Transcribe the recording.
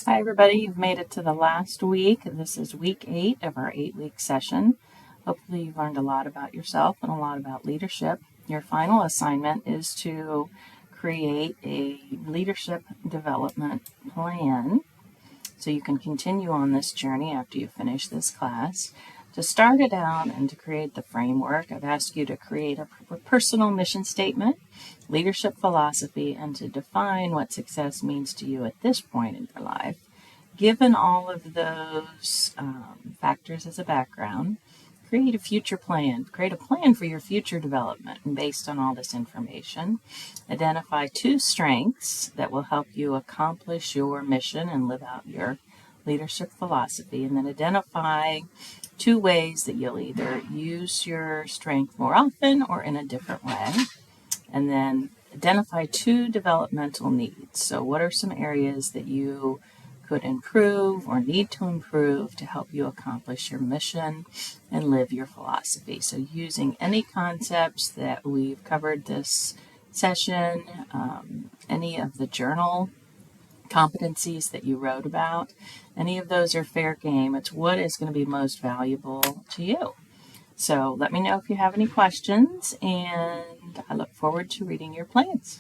Hi everybody, you've made it to the last week. This is week 8 of our 8-week session. Hopefully you've learned a lot about yourself and a lot about leadership. Your final assignment is to create a leadership development plan so you can continue on this journey after you finish this class. To start it out and to create the framework, I've asked you to create a personal mission statement, leadership philosophy, and to define what success means to you at this point in your life. Given all of those factors as a background, create a future plan. Create a plan for your future development. And based on all this information, identify 2 strengths that will help you accomplish your mission and live out your leadership philosophy. And then identify 2 ways that you'll either use your strength more often or in a different way. And then identify 2 developmental needs. So what are some areas that you could improve or need to improve to help you accomplish your mission and live your philosophy? So using any concepts that we've covered this session, any of the journal competencies that you wrote about, any of those are fair game. It's what is going to be most valuable to you. So let me know if you have any questions, and I look forward to reading your plans.